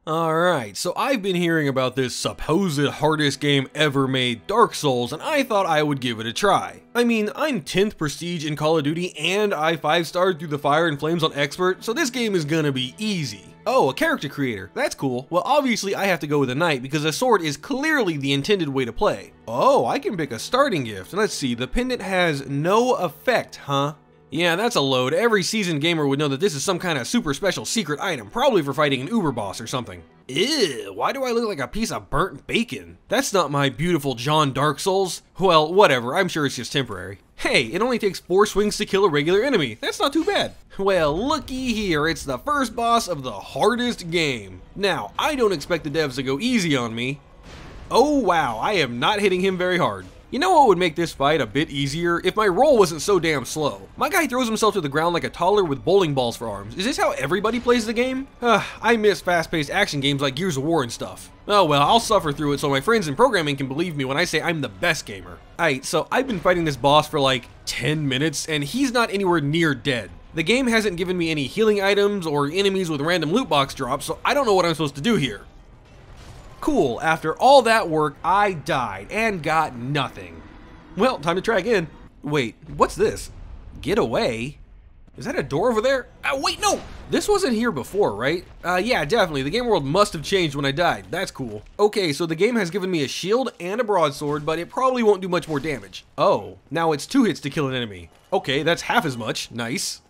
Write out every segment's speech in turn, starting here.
Alright, so I've been hearing about this supposed hardest game ever made, Dark Souls, and I thought I would give it a try. I mean, I'm 10th prestige in Call of Duty, and I 5-starred through the Fire and Flames on Expert, so this game is gonna be easy. Oh, a character creator. That's cool. Well, obviously I have to go with a knight because a sword is clearly the intended way to play. Oh, I can pick a starting gift. Let's see, the pendant has no effect, huh? Yeah, that's a load. Every seasoned gamer would know that this is some kind of super special secret item, probably for fighting an Uber boss or something. Ew, why do I look like a piece of burnt bacon? That's not my beautiful John Dark Souls. Well, whatever, I'm sure it's just temporary. Hey, it only takes 4 swings to kill a regular enemy. That's not too bad. Well, looky here, it's the first boss of the hardest game. Now, I don't expect the devs to go easy on me. Oh wow, I am not hitting him very hard. You know what would make this fight a bit easier? If my roll wasn't so damn slow. My guy throws himself to the ground like a toddler with bowling balls for arms. Is this how everybody plays the game? I miss fast-paced action games like Gears of War and stuff. Oh well, I'll suffer through it so my friends in programming can believe me when I say I'm the best gamer. Alright, so I've been fighting this boss for like 10 minutes and he's not anywhere near dead. The game hasn't given me any healing items or enemies with random loot box drops, so I don't know what I'm supposed to do here. Cool, after all that work, I died and got nothing. Well, time to try again. Wait, what's this? Get away? Is that a door over there? Wait, no! This wasn't here before, right? Yeah, definitely. The game world must have changed when I died. That's cool. Okay, so the game has given me a shield and a broadsword, but it probably won't do much more damage. Oh, now it's 2 hits to kill an enemy. Okay, that's half as much. Nice.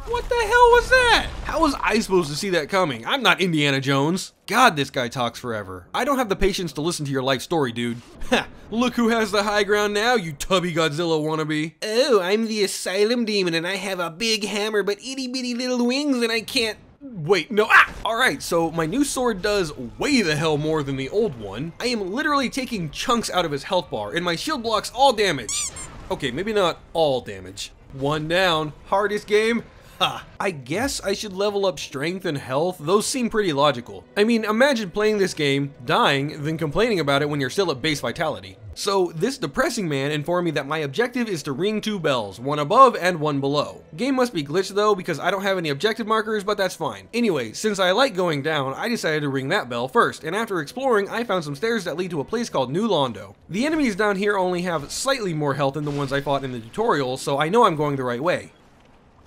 What the hell was that? How was I supposed to see that coming? I'm not Indiana Jones. God, this guy talks forever. I don't have the patience to listen to your life story, dude. Ha! Look who has the high ground now, you tubby Godzilla wannabe. Oh, I'm the Asylum Demon and I have a big hammer but itty bitty little wings and I can't... Wait, no, Alright, so my new sword does way the hell more than the old one. I am literally taking chunks out of his health bar and my shield blocks all damage. Okay, maybe not all damage. 1 down. Hardest game? Ha! I guess I should level up strength and health. Those seem pretty logical. I mean, imagine playing this game, dying, then complaining about it when you're still at base vitality. So this depressing man informed me that my objective is to ring 2 bells, 1 above and 1 below. Game must be glitched though because I don't have any objective markers, but that's fine. Anyway, since I like going down, I decided to ring that bell first, and after exploring, I found some stairs that lead to a place called New Londo. The enemies down here only have slightly more health than the ones I fought in the tutorial, so I know I'm going the right way.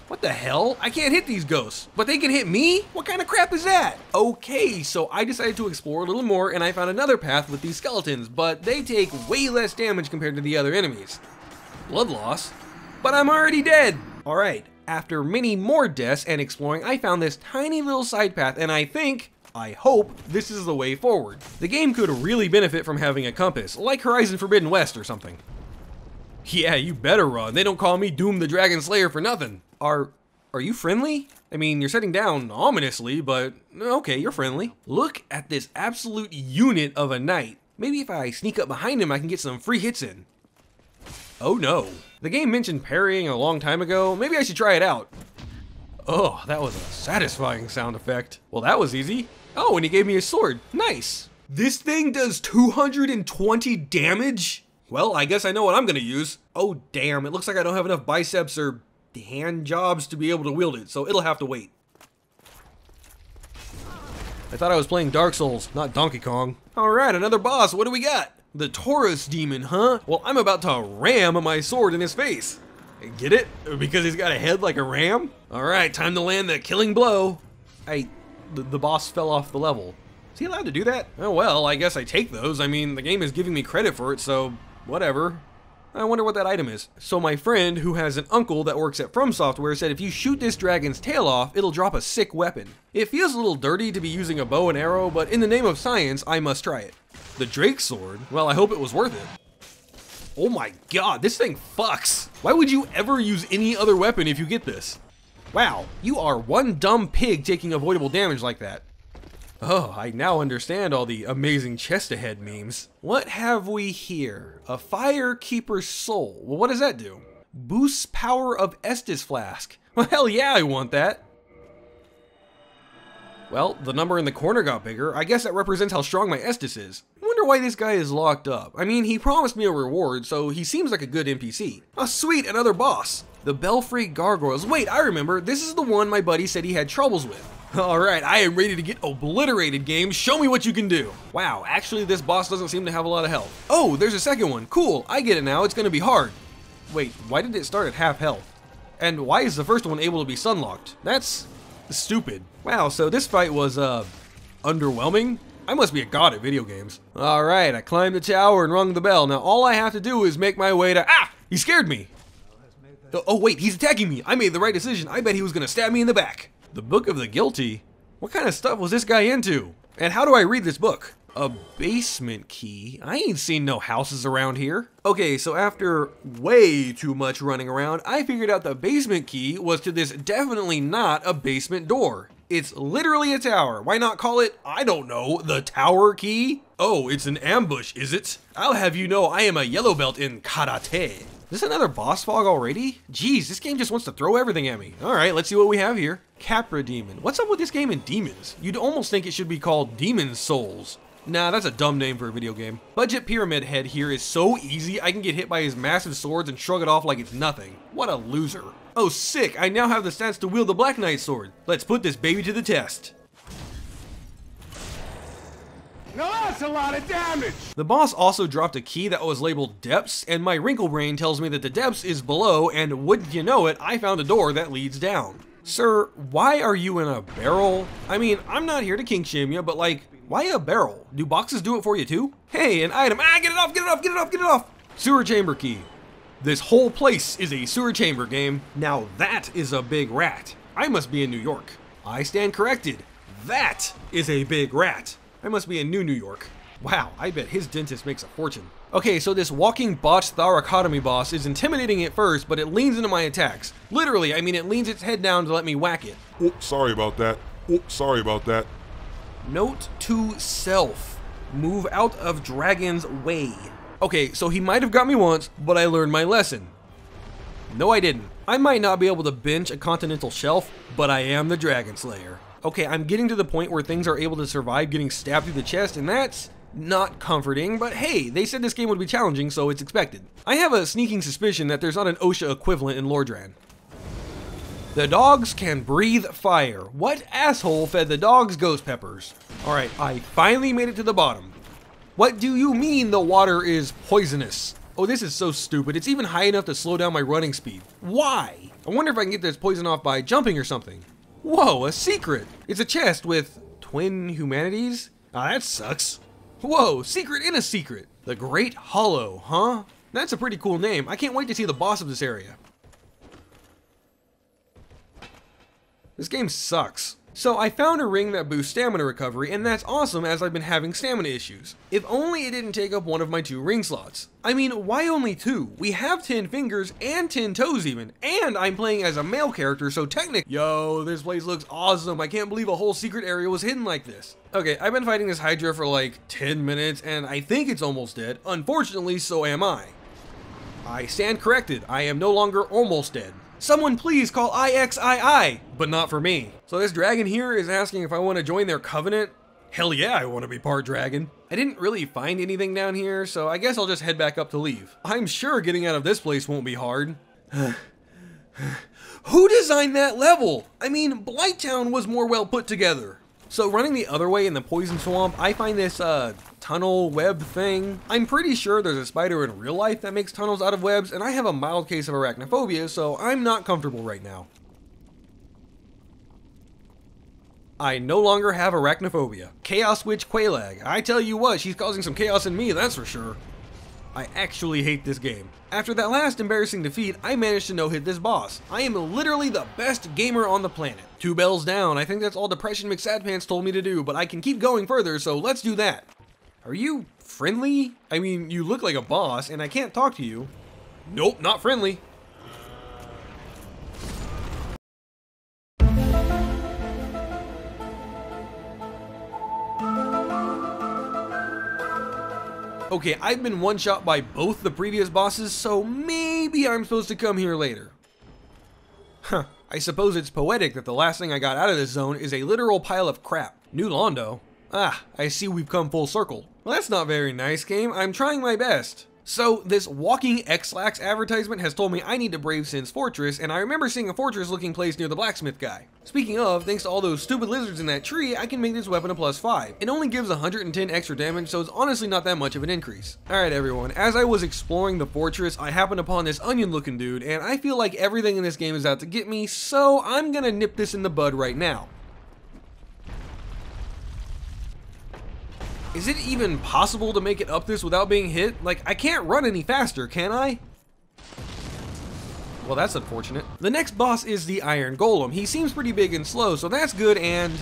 What the hell? I can't hit these ghosts, but they can hit me? What kind of crap is that? Okay, so I decided to explore a little more and I found another path with these skeletons, but they take way less damage compared to the other enemies. Blood loss? But I'm already dead! Alright, after many more deaths and exploring, I found this tiny little side path and I hope this is the way forward. The game could really benefit from having a compass, like Horizon Forbidden West or something. Yeah, you better run. They don't call me Doom the Dragon Slayer for nothing. Are you friendly? I mean, you're sitting down ominously, but okay, you're friendly. Look at this absolute unit of a knight. Maybe if I sneak up behind him, I can get some free hits in. Oh no. The game mentioned parrying a long time ago. Maybe I should try it out. Oh, that was a satisfying sound effect. Well, that was easy. Oh, and he gave me a sword. Nice. This thing does 220 damage? Well, I guess I know what I'm gonna use. Oh damn, it looks like I don't have enough biceps or hand jobs to be able to wield it, so it'll have to wait. I thought I was playing Dark Souls, not Donkey Kong. Alright, another boss, what do we got? The Taurus demon, huh? Well, I'm about to ram my sword in his face. Get it? Because he's got a head like a ram? Alright, time to land the killing blow. The boss fell off the level. Is he allowed to do that? Oh well, I guess I take those. I mean, the game is giving me credit for it, so whatever. I wonder what that item is. So my friend, who has an uncle that works at From Software, said if you shoot this dragon's tail off, it'll drop a sick weapon. It feels a little dirty to be using a bow and arrow, but in the name of science, I must try it. The Drake sword? Well, I hope it was worth it. Oh my god, this thing fucks. Why would you ever use any other weapon if you get this? Wow, you are one dumb pig taking avoidable damage like that. Oh, I now understand all the amazing chest ahead memes. What have we here? A Firekeeper's Soul. Well, what does that do? Boosts power of Estus Flask. Well, hell yeah, I want that. Well, the number in the corner got bigger. I guess that represents how strong my Estus is. I wonder why this guy is locked up. I mean, he promised me a reward, so he seems like a good NPC. Oh, sweet, another boss. The Belfry Gargoyles. Wait, I remember. This is the one my buddy said he had troubles with. Alright, I am ready to get obliterated, game. Show me what you can do. Wow, actually this boss doesn't seem to have a lot of health. Oh, there's a second one. Cool, I get it now. It's gonna be hard. Wait, why did it start at half health? And why is the first one able to be sunlocked? That's stupid. Wow, so this fight was, underwhelming? I must be a god at video games. Alright, I climbed the tower and rung the bell. Now all I have to do is make my way to— Ah! He scared me! Oh wait, he's attacking me! I made the right decision. I bet he was gonna stab me in the back. The Book of the Guilty? What kind of stuff was this guy into? And how do I read this book? A basement key? I ain't seen no houses around here. Okay, so after way too much running around, I figured out the basement key was to this definitely not a basement door. It's literally a tower. Why not call it, I don't know, the tower key? Oh, it's an ambush, is it? I'll have you know I am a yellow belt in karate. Is this another boss fog already? Jeez, this game just wants to throw everything at me. Alright, let's see what we have here. Capra Demon. What's up with this game and demons? You'd almost think it should be called Demon Souls. Nah, that's a dumb name for a video game. Budget Pyramid Head here is so easy, I can get hit by his massive swords and shrug it off like it's nothing. What a loser. Oh sick, I now have the stats to wield the Black Knight sword. Let's put this baby to the test. Now that's a lot of damage! The boss also dropped a key that was labeled Depths, and my wrinkle brain tells me that the depths is below, and wouldn't you know it, I found a door that leads down. Sir, why are you in a barrel? I mean, I'm not here to kink shame you, but like, why a barrel? Do boxes do it for you too? Hey, an item. Ah, get it off, get it off, get it off, get it off! Sewer chamber key. This whole place is a sewer chamber, game. Now that is a big rat. I must be in New York. I stand corrected. That is a big rat. I must be in New York. Wow, I bet his dentist makes a fortune. Okay, so this walking botched thoracotomy boss is intimidating at first, but it leans into my attacks. Literally, I mean it leans its head down to let me whack it. Oh, sorry about that. Oh, sorry about that. Note to self. Move out of dragon's way. Okay, so he might have got me once, but I learned my lesson. No, I didn't. I might not be able to bench a continental shelf, but I am the Dragon Slayer. Okay, I'm getting to the point where things are able to survive getting stabbed through the chest, and that's not comforting, but hey, they said this game would be challenging, so it's expected. I have a sneaking suspicion that there's not an OSHA equivalent in Lordran. The dogs can breathe fire. What asshole fed the dogs ghost peppers? Alright, I finally made it to the bottom. What do you mean the water is poisonous? Oh, this is so stupid. It's even high enough to slow down my running speed. Why? I wonder if I can get this poison off by jumping or something. Whoa, a secret. It's a chest with twin humanities? Ah, that sucks. Whoa, secret in a secret. The Great Hollow, huh? That's a pretty cool name. I can't wait to see the boss of this area. This game sucks. So I found a ring that boosts stamina recovery, and that's awesome as I've been having stamina issues. If only it didn't take up one of my 2 ring slots. I mean, why only 2? We have 10 fingers and 10 toes even, and I'm playing as a male character, so technically— Yo, this place looks awesome. I can't believe a whole secret area was hidden like this. Okay, I've been fighting this Hydra for like 10 minutes, and I think it's almost dead. Unfortunately, so am I. I stand corrected. I am no longer almost dead. Someone please call IXII, but not for me. So this dragon here is asking if I want to join their covenant. Hell yeah, I want to be part dragon. I didn't really find anything down here, so I guess I'll just head back up to leave. I'm sure getting out of this place won't be hard. Who designed that level? I mean, Blighttown was more well put together. So running the other way in the poison swamp, I find this tunnel web thing. I'm pretty sure there's a spider in real life that makes tunnels out of webs, and I have a mild case of arachnophobia, so I'm not comfortable right now. I no longer have arachnophobia. Chaos Witch Quelaag. I tell you what, she's causing some chaos in me, that's for sure. I actually hate this game. After that last embarrassing defeat, I managed to no-hit this boss. I am literally the best gamer on the planet. 2 bells down. I think that's all Depression McSadpants told me to do, but I can keep going further, so let's do that. Are you friendly? I mean, you look like a boss, and I can't talk to you. Nope, not friendly. Okay, I've been one-shot by both the previous bosses, so maybe I'm supposed to come here later. Huh, I suppose it's poetic that the last thing I got out of this zone is a literal pile of crap. New Londo. Ah, I see we've come full circle. Well, that's not very nice, game. I'm trying my best. So this walking X-Lax advertisement has told me I need to brave Sin's fortress, and I remember seeing a fortress looking place near the blacksmith guy. Speaking of, thanks to all those stupid lizards in that tree, I can make this weapon a +5. It only gives 110 extra damage, so it's honestly not that much of an increase. Alright everyone, as I was exploring the fortress, I happened upon this onion looking dude, and I feel like everything in this game is out to get me, so I'm gonna nip this in the bud right now. Is it even possible to make it up this without being hit? Like, I can't run any faster, can I? Well, that's unfortunate. The next boss is the Iron Golem. He seems pretty big and slow, so that's good, and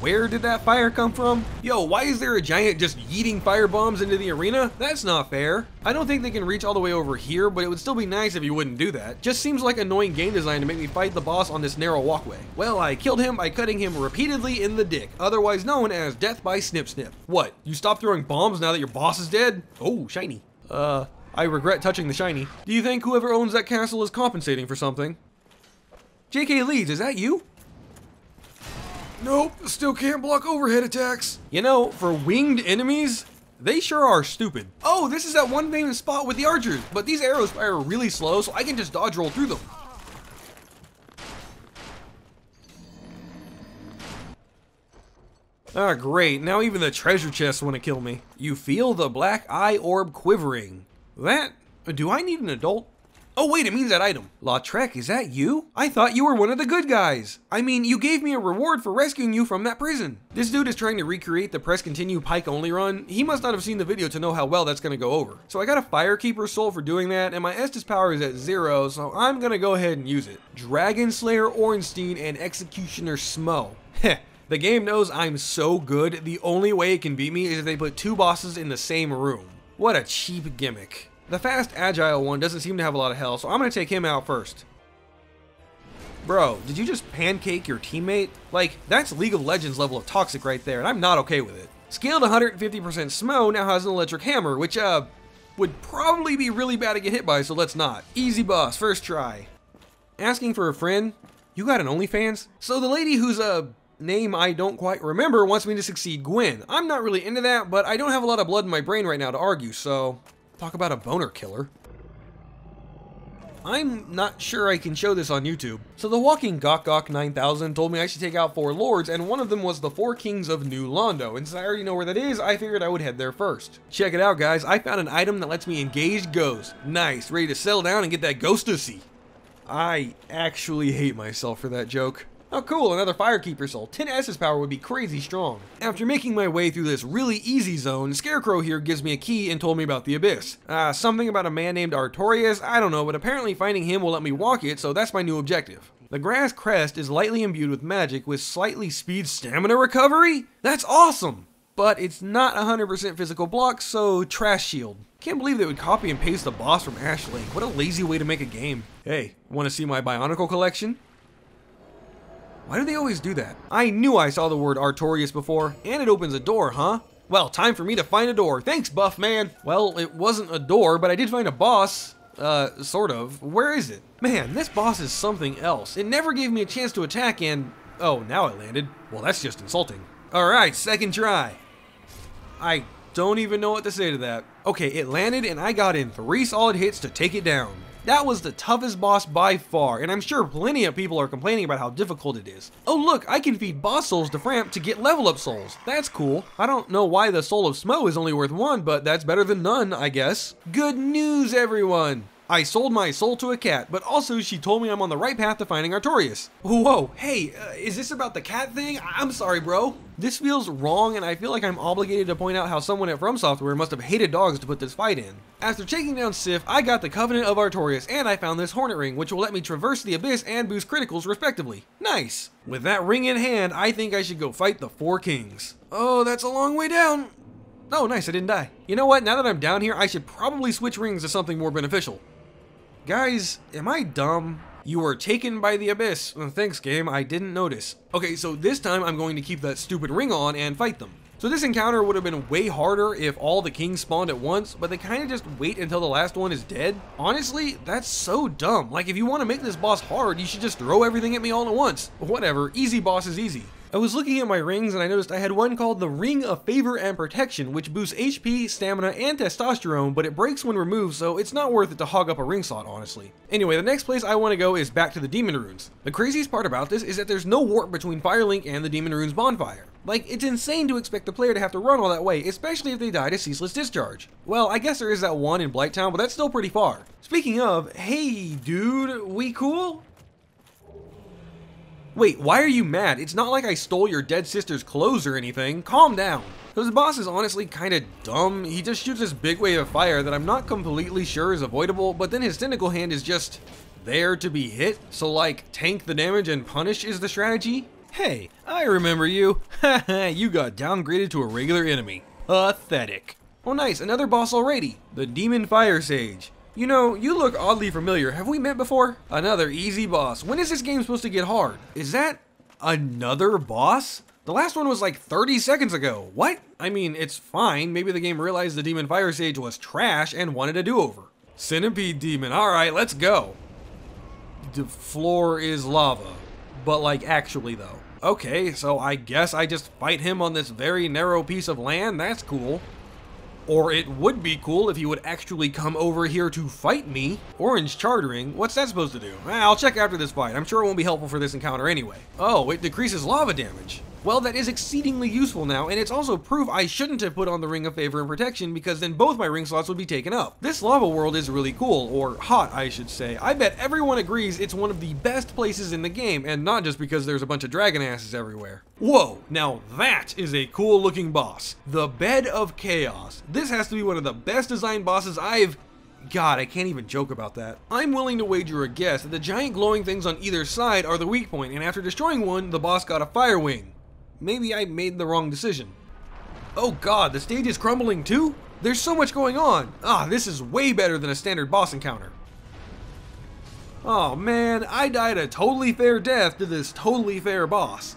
where did that fire come from? Yo, why is there a giant just yeeting fire bombs into the arena? That's not fair. I don't think they can reach all the way over here, but it would still be nice if you wouldn't do that. Just seems like annoying game design to make me fight the boss on this narrow walkway. Well, I killed him by cutting him repeatedly in the dick, otherwise known as death by snip snip. What, you stopped throwing bombs now that your boss is dead? Oh, shiny. I regret touching the shiny. Do you think whoever owns that castle is compensating for something? J.K. Leeds, is that you? Nope, still can't block overhead attacks. You know, for winged enemies, they sure are stupid. Oh, this is that one famous spot with the archers, but these arrows fire really slow, so I can just dodge roll through them. Ah, great, now even the treasure chests want to kill me. You feel the black eye orb quivering. Do I need an adult? Oh wait, it means that item. Lautrec, is that you? I thought you were one of the good guys. I mean, you gave me a reward for rescuing you from that prison. This dude is trying to recreate the press continue pike only run. He must not have seen the video to know how well that's gonna go over. So I got a Firekeeper soul for doing that, and my Estus power is at 0, so I'm gonna go ahead and use it. Dragon Slayer Ornstein and Executioner Smo. Heh. The game knows I'm so good, the only way it can beat me is if they put 2 bosses in the same room. What a cheap gimmick. The fast, agile one doesn't seem to have a lot of health, so I'm gonna take him out first. Bro, did you just pancake your teammate? Like, that's League of Legends level of toxic right there, and I'm not okay with it. Scaled 150% Smo now has an electric hammer, which, would probably be really bad to get hit by, so let's not. Easy boss, first try. Asking for a friend? You got an OnlyFans? So the lady who's name I don't quite remember wants me to succeed Gwen. I'm not really into that, but I don't have a lot of blood in my brain right now to argue, so talk about a boner killer. I'm not sure I can show this on YouTube. So the walking Gok 9000 told me I should take out 4 lords, and one of them was the 4 kings of New Londo, and since I already know where that is, I figured I would head there first. Check it out guys, I found an item that lets me engage ghosts. Nice, ready to settle down and get that ghostussy. I actually hate myself for that joke. Oh cool, another Firekeeper soul. 10 Estus power would be crazy strong. After making my way through this really easy zone, Scarecrow here gives me a key and told me about the Abyss. Something about a man named Artorias, I don't know, but apparently finding him will let me walk it, so that's my new objective. The grass crest is lightly imbued with magic with slightly speed stamina recovery? That's awesome! But it's not 100% physical block, so trash shield. Can't believe they would copy and paste the boss from Ash Lake. What a lazy way to make a game. Hey, wanna see my Bionicle collection? Why do they always do that? I knew I saw the word Artorias before, and it opens a door, huh? Well, time for me to find a door. Thanks, buff man. Well, it wasn't a door, but I did find a boss. Sort of. Where is it? Man, this boss is something else. It never gave me a chance to attack and... oh, now it landed. Well, that's just insulting. Alright, second try. I don't even know what to say to that. Okay, it landed and I got in 3 solid hits to take it down. That was the toughest boss by far, and I'm sure plenty of people are complaining about how difficult it is. Oh look, I can feed boss souls to Framp to get level up souls. That's cool. I don't know why the soul of Smo is only worth 1, but that's better than none, I guess. Good news, everyone! I sold my soul to a cat, but also she told me I'm on the right path to finding Artorias. Whoa, hey, is this about the cat thing? I'm sorry, bro. This feels wrong, and I feel like I'm obligated to point out how someone at From Software must have hated dogs to put this fight in. After taking down Sif, I got the Covenant of Artorias, and I found this Hornet Ring, which will let me traverse the Abyss and boost criticals respectively. Nice! With that ring in hand, I think I should go fight the 4 kings. Oh, that's a long way down. Oh, nice, I didn't die. You know what, now that I'm down here, I should probably switch rings to something more beneficial. Guys, am I dumb? You were taken by the Abyss. Thanks, game, I didn't notice. Okay, so this time I'm going to keep that stupid ring on and fight them. So this encounter would have been way harder if all the kings spawned at once, but they kind of just wait until the last one is dead. Honestly, that's so dumb. Like, if you want to make this boss hard, you should just throw everything at me all at once. Whatever, easy boss is easy. I was looking at my rings and I noticed I had one called the Ring of Favor and Protection, which boosts HP, stamina, and testosterone, but it breaks when removed, so it's not worth it to hog up a ring slot, honestly. Anyway, the next place I want to go is back to the Demon Runes. The craziest part about this is that there's no warp between Firelink and the Demon Runes bonfire. Like, it's insane to expect the player to have to run all that way, especially if they die to Ceaseless Discharge. Well, I guess there is that one in Blighttown, but that's still pretty far. Speaking of, hey dude, we cool? Wait, why are you mad? It's not like I stole your dead sister's clothes or anything. Calm down. This boss is honestly kinda dumb. He just shoots this big wave of fire that I'm not completely sure is avoidable, but then his tentacle hand is just there to be hit. So like, tank the damage and punish is the strategy? Hey, I remember you. Haha, you got downgraded to a regular enemy. Pathetic. Oh nice, another boss already. The Demon Fire Sage. You know, you look oddly familiar. Have we met before? Another easy boss. When is this game supposed to get hard? Is that another boss? The last one was like 30 seconds ago. What? I mean, it's fine. Maybe the game realized the Demon Fire Sage was trash and wanted a do-over. Centipede Demon. Alright, let's go. The floor is lava. But like actually though. Okay, so I guess I just fight him on this very narrow piece of land. That's cool. Or it would be cool if he would actually come over here to fight me. Orange Chartering, what's that supposed to do? I'll check after this fight. I'm sure it won't be helpful for this encounter anyway. Oh, it decreases lava damage. Well, that is exceedingly useful now, and it's also proof I shouldn't have put on the Ring of Favor and Protection because then both my ring slots would be taken up. This lava world is really cool, or hot I should say. I bet everyone agrees it's one of the best places in the game, and not just because there's a bunch of dragon asses everywhere. Whoa, now that is a cool looking boss. The Bed of Chaos. This has to be one of the best designed bosses God, I can't even joke about that. I'm willing to wager a guess that the giant glowing things on either side are the weak point, and after destroying one, the boss got a fire wing. Maybe I made the wrong decision. Oh god, the stage is crumbling too? There's so much going on. This is way better than a standard boss encounter. Oh man, I died a totally fair death to this totally fair boss.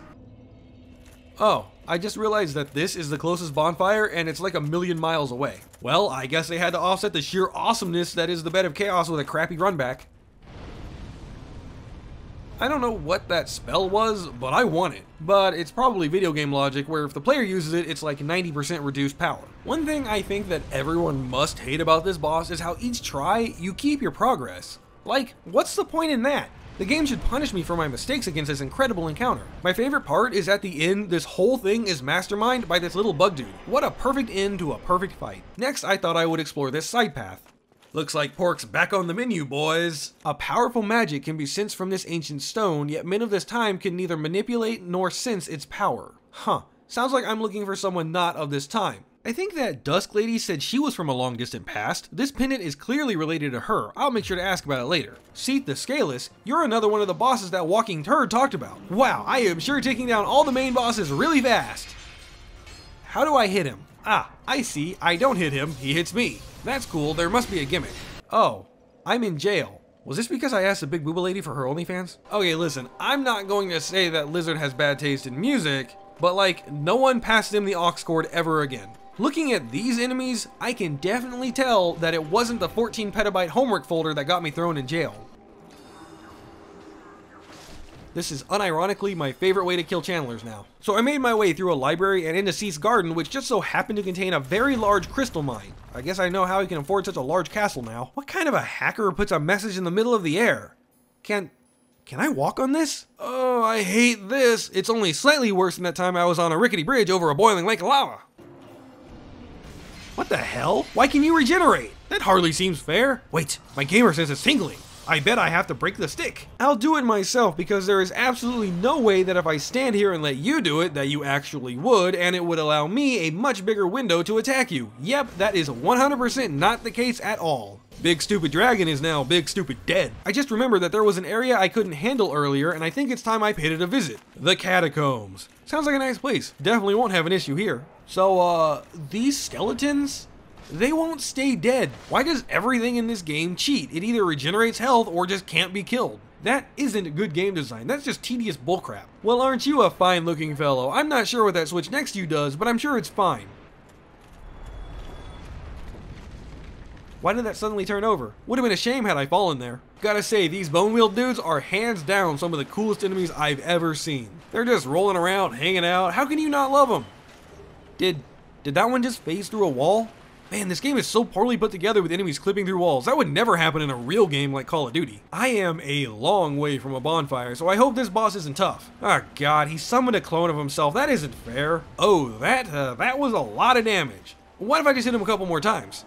Oh, I just realized that this is the closest bonfire and it's like 1,000,000 miles away. Well, I guess they had to offset the sheer awesomeness that is the Bed of Chaos with a crappy run back. I don't know what that spell was, but I want it. But it's probably video game logic where if the player uses it, it's like 90% reduced power. One thing I think that everyone must hate about this boss is how each try, you keep your progress. Like, what's the point in that? The game should punish me for my mistakes against this incredible encounter. My favorite part is at the end, this whole thing is masterminded by this little bug dude. What a perfect end to a perfect fight. Next, I thought I would explore this side path. Looks like pork's back on the menu, boys. A powerful magic can be sensed from this ancient stone, yet men of this time can neither manipulate nor sense its power. Huh. Sounds like I'm looking for someone not of this time. I think that Dusk Lady said she was from a long distant past. This pendant is clearly related to her. I'll make sure to ask about it later. Seath the Scaleless, you're another one of the bosses that Walking Turd talked about. Wow, I am sure taking down all the main bosses really fast. How do I hit him? I see. I don't hit him, he hits me. That's cool, there must be a gimmick. Oh, I'm in jail. Was this because I asked the big booba lady for her OnlyFans? Okay, listen, I'm not going to say that Lizard has bad taste in music, but like, no one passed him the aux cord ever again. Looking at these enemies, I can definitely tell that it wasn't the 14 petabyte homework folder that got me thrown in jail. This is unironically my favorite way to kill channelers now. So I made my way through a library and into Seath's garden, which just so happened to contain a very large crystal mine. I guess I know how he can afford such a large castle now. What kind of a hacker puts a message in the middle of the air? Can I walk on this? Oh, I hate this. It's only slightly worse than that time I was on a rickety bridge over a boiling lake of lava. What the hell? Why can you regenerate? That hardly seems fair. Wait, my gamer sense is tingling. I bet I have to break the stick. I'll do it myself because there is absolutely no way that if I stand here and let you do it that you actually would, and it would allow me a much bigger window to attack you. Yep, that is 100% not the case at all. Big Stupid Dragon is now Big Stupid Dead. I just remembered that there was an area I couldn't handle earlier, and I think it's time I paid it a visit. The Catacombs. Sounds like a nice place. Definitely won't have an issue here. So, these skeletons? They won't stay dead. Why does everything in this game cheat? It either regenerates health or just can't be killed. That isn't good game design. That's just tedious bullcrap. Well, aren't you a fine looking fellow? I'm not sure what that switch next to you does, but I'm sure it's fine. Why did that suddenly turn over? Would have been a shame had I fallen there. Gotta say, these bone wheel dudes are hands down some of the coolest enemies I've ever seen. They're just rolling around, hanging out. How can you not love them? Did that one just phase through a wall? Man, this game is so poorly put together with enemies clipping through walls. That would never happen in a real game like Call of Duty. I am a long way from a bonfire, so I hope this boss isn't tough. Oh god, he summoned a clone of himself. That isn't fair. Oh, that was a lot of damage. What if I just hit him a couple more times?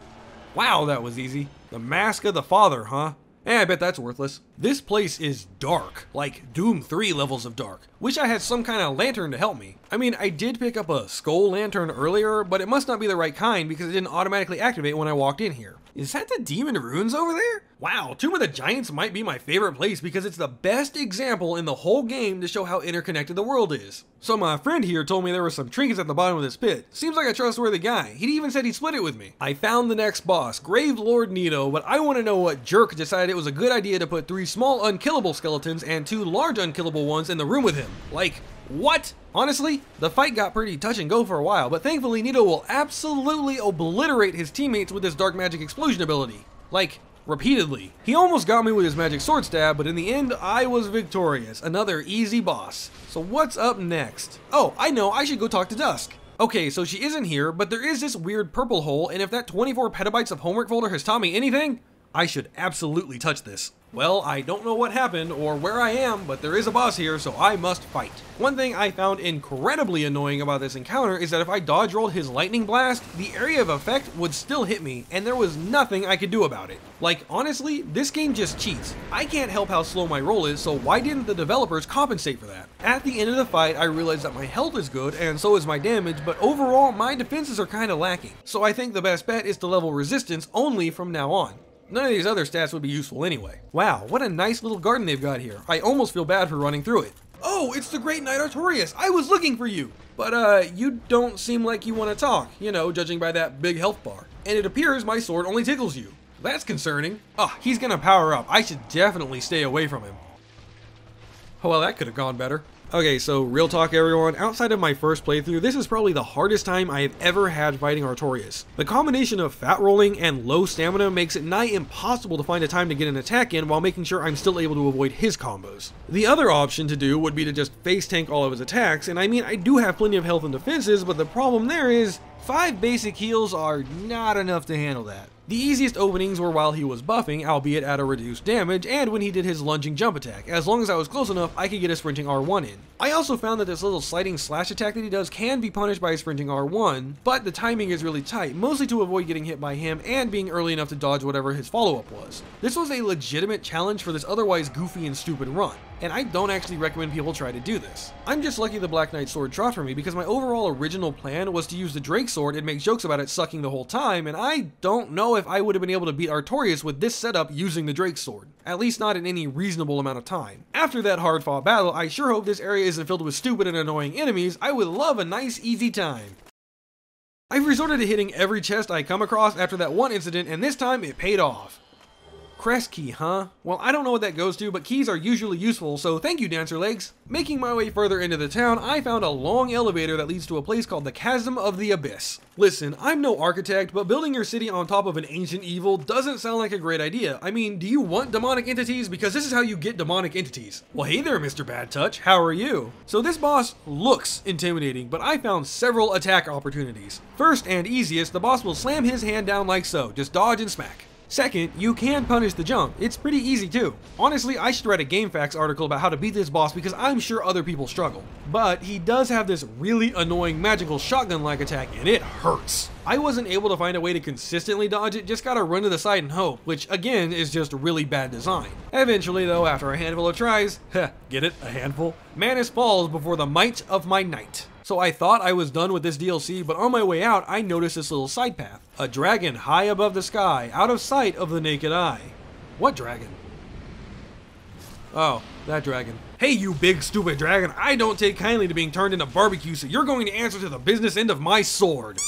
Wow, that was easy. The Mask of the Father, huh? I bet that's worthless. This place is dark, like Doom 3 levels of dark. Wish I had some kind of lantern to help me. I mean, I did pick up a skull lantern earlier, but it must not be the right kind because it didn't automatically activate when I walked in here. Is that the Demon Ruins over there? Wow, Tomb of the Giants might be my favorite place because it's the best example in the whole game to show how interconnected the world is. So my friend here told me there were some trinkets at the bottom of this pit. Seems like a trustworthy guy. He even said he'd split it with me. I found the next boss, Grave Lord Nito, but I want to know what jerk decided it was a good idea to put 3 small unkillable skeletons and 2 large unkillable ones in the room with him. Like, what? Honestly, the fight got pretty touch and go for a while, but thankfully Nito will absolutely obliterate his teammates with his dark magic explosion ability. Like, repeatedly. He almost got me with his magic sword stab, but in the end, I was victorious. Another easy boss. So what's up next? Oh, I know, I should go talk to Dusk. Okay, so she isn't here, but there is this weird purple hole, and if that 24 petabytes of homework folder has taught me anything, I should absolutely touch this. Well, I don't know what happened or where I am, but there is a boss here, so I must fight. One thing I found incredibly annoying about this encounter is that if I dodge rolled his lightning blast, the area of effect would still hit me, and there was nothing I could do about it. Like, honestly, this game just cheats. I can't help how slow my roll is, so why didn't the developers compensate for that? At the end of the fight, I realized that my health is good, and so is my damage, but overall, my defenses are kinda lacking. So I think the best bet is to level resistance only from now on. None of these other stats would be useful anyway. Wow, what a nice little garden they've got here. I almost feel bad for running through it. Oh, it's the Great Knight Artorias. I was looking for you. But you don't seem like you want to talk, you know, judging by that big health bar. And it appears my sword only tickles you. That's concerning. Ah, he's gonna power up. I should definitely stay away from him. Oh, well, that could have gone better. Okay, so real talk everyone, outside of my first playthrough, this is probably the hardest time I have ever had fighting Artorias. The combination of fat rolling and low stamina makes it nigh impossible to find a time to get an attack in while making sure I'm still able to avoid his combos. The other option to do would be to just face tank all of his attacks, and I mean I do have plenty of health and defenses, but the problem there is 5 basic heals are not enough to handle that. The easiest openings were while he was buffing, albeit at a reduced damage, and when he did his lunging jump attack. As long as I was close enough, I could get a sprinting R1 in. I also found that this little sliding slash attack that he does can be punished by a sprinting R1, but the timing is really tight, mostly to avoid getting hit by him and being early enough to dodge whatever his follow-up was. This was a legitimate challenge for this otherwise goofy and stupid run, and I don't actually recommend people try to do this. I'm just lucky the Black Knight sword dropped for me because my overall original plan was to use the Drake sword and make jokes about it sucking the whole time, and I don't know if I would have been able to beat Artorias with this setup using the Drake sword. At least not in any reasonable amount of time. After that hard fought battle, I sure hope this area isn't filled with stupid and annoying enemies. I would love a nice easy time. I've resorted to hitting every chest I come across after that one incident, and this time it paid off. Crest key, huh? Well, I don't know what that goes to, but keys are usually useful, so thank you, Dancer Legs. Making my way further into the town, I found a long elevator that leads to a place called the Chasm of the Abyss. Listen, I'm no architect, but building your city on top of an ancient evil doesn't sound like a great idea. I mean, do you want demonic entities? Because this is how you get demonic entities. Well, hey there, Mr. Bad Touch. How are you? So this boss looks intimidating, but I found several attack opportunities. First and easiest, the boss will slam his hand down like so. Just dodge and smack. Second, you can punish the jump. It's pretty easy too. Honestly, I should write a GameFAQs article about how to beat this boss because I'm sure other people struggle. But he does have this really annoying magical shotgun-like attack and it hurts. I wasn't able to find a way to consistently dodge it, just gotta run to the side and hope, which again is just really bad design. Eventually though, after a handful of tries, get it? A handful? Manus falls before the might of my knight. So I thought I was done with this DLC, but on my way out, I noticed this little side path. A dragon high above the sky, out of sight of the naked eye. What dragon? Oh, that dragon. Hey, you big stupid dragon, I don't take kindly to being turned into barbecue, so you're going to answer to the business end of my sword.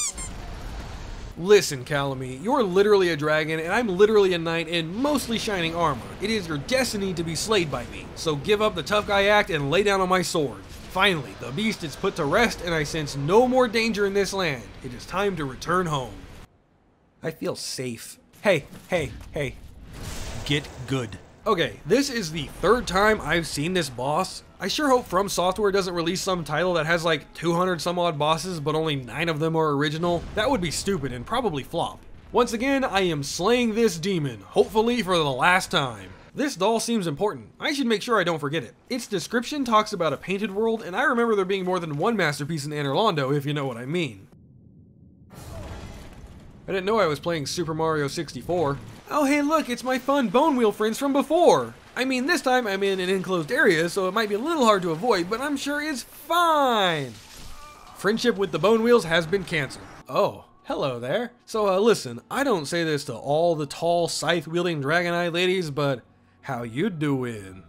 Listen, Calamy, you're literally a dragon, and I'm literally a knight in mostly shining armor. It is your destiny to be slayed by me, so give up the tough guy act and lay down on my sword. Finally, the beast is put to rest and I sense no more danger in this land. It is time to return home. I feel safe. Hey. Get good. Okay, this is the third time I've seen this boss. I sure hope From Software doesn't release some title that has like 200 some odd bosses, but only 9 of them are original. That would be stupid and probably flop. Once again, I am slaying this demon, hopefully for the last time. This doll seems important. I should make sure I don't forget it. Its description talks about a painted world, and I remember there being more than one masterpiece in Anor Londo, if you know what I mean. I didn't know I was playing Super Mario 64. Oh hey look, it's my fun Bone Wheel friends from before! I mean, this time I'm in an enclosed area, so it might be a little hard to avoid, but I'm sure it's fine! Friendship with the Bone Wheels has been canceled. Oh, hello there. So listen, I don't say this to all the tall, scythe-wielding Dragonite ladies, but how you doing?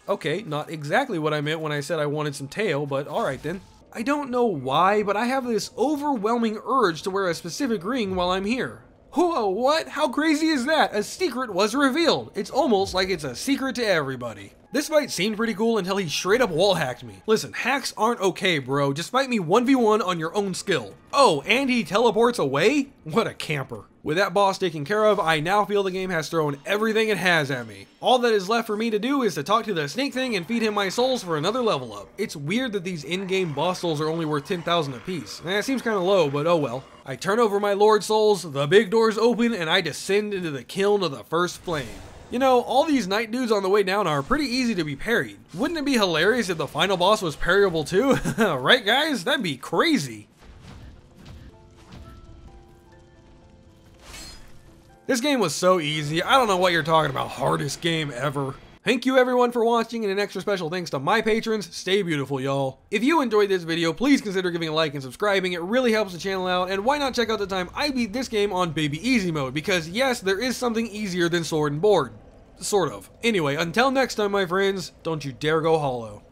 Okay, not exactly what I meant when I said I wanted some tail, but alright then. I don't know why, but I have this overwhelming urge to wear a specific ring while I'm here. Whoa, what? How crazy is that? A secret was revealed. It's almost like it's a secret to everybody. This fight seemed pretty cool until he straight up wall hacked me. Listen, hacks aren't okay, bro. Just fight me 1v1 on your own skill. Oh, and he teleports away? What a camper. With that boss taken care of, I now feel the game has thrown everything it has at me. All that is left for me to do is to talk to the snake thing and feed him my souls for another level up. It's weird that these in-game boss souls are only worth 10,000 apiece. It seems kinda low, but oh well. I turn over my lord souls, the big doors open, and I descend into the kiln of the first flame. You know, all these knight dudes on the way down are pretty easy to be parried. Wouldn't it be hilarious if the final boss was parryable too? Right guys? That'd be crazy. This game was so easy, I don't know what you're talking about, hardest game ever. Thank you everyone for watching, and an extra special thanks to my patrons. Stay beautiful, y'all. If you enjoyed this video, please consider giving a like and subscribing. It really helps the channel out, and why not check out the time I beat this game on Baby Easy mode, because yes, there is something easier than Sword and Board. Sort of. Anyway, until next time, my friends, don't you dare go hollow.